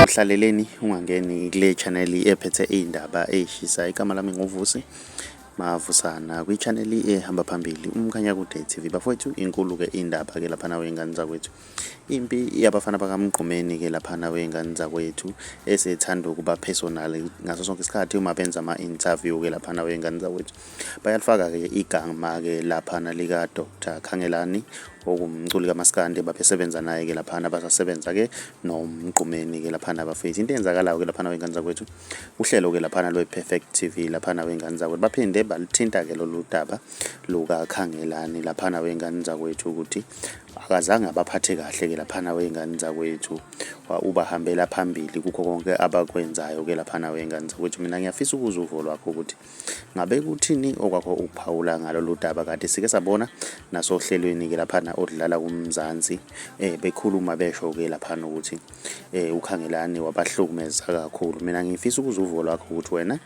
Uhlaleleni ungangeni kule channel ephethe izindaba ezishisa. Igama lami nguvusi Mavusana kwi-channel ehamba phambili umkhanya kude TV. Bafowethu inkulu ke indaba ke lapha nawe ingane zakwethu. Impi yabafana bakamgqumeni ke lapha nawe ingane zakwethu esethanda ukuba personal ngaso sonke isikhathi uma benza ama-interview ke lapha nawe ingane zakwethu. Bayalifaka ke igama ke lapha lika Dr. Khangelani okumculi kaMaskandi babesebenza naye ke lapha abasasebenza ke nomgqumeni ke lapha bafethu. Into eyenzakalayo ke lapha nawe ingane zakwethu uhlelo ke lapha lo Perfect TV lapha nawe ingane zakwethu baphinde balithinta ke lolu daba luka Khangelani lapha nawe ingane zakwethu ukuthi akazange abaphathe kahle ke lapha nawe ingane zakwethu ubahambela phambili kukho konke abakwenzayo ke lapha nawe ingane zakwethu. Mina ngiyafisa ukuzwa uvo lwakho ukuthi ngabe kuthini okwakho ukuphawula ngalo ludaba kade sike sabona nasohlelweni ke lapha odlala kuMzansi bekhuluma besho ke lapha ukuthi uKhangelani wabahlukumeza kakhulu. Mina ngifisa ukuzwa uvo lwakho ukuthi wena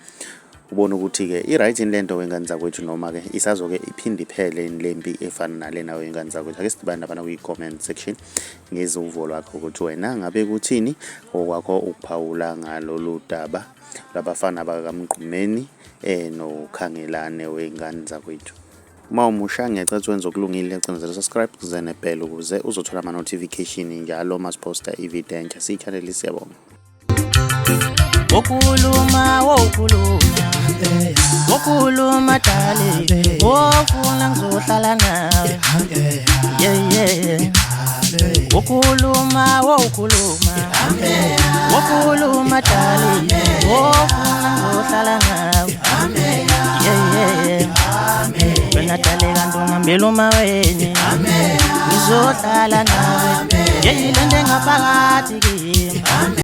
ubona ukuthi ke i-right lento wengane zakwethu noma ke isazoke iphinde iphele lempi efana nalena wengane zakwethu. Ake sidibane lapha kwi-comment section ngezwe uvo lwakho ukuthi wena ngabe kuthini okwakho ukuphawula ngalo ludaba labafana bakamgqumeni noKhangelane wengane zakwethu. Uma umusha ngiyacela wenze okulungile ucinezela subscribe kuzene bell ukuze uzothola ama notification njalo masiposta ivideo entsha si-channel siyabonga. Wokhuluma dali wofuna ngizohlala nawe wokhuluma dali wofuna ngizohlala nawe wena dale kanti ungihambela umaweni ngizohlala nawe lento engaphakathi kimi.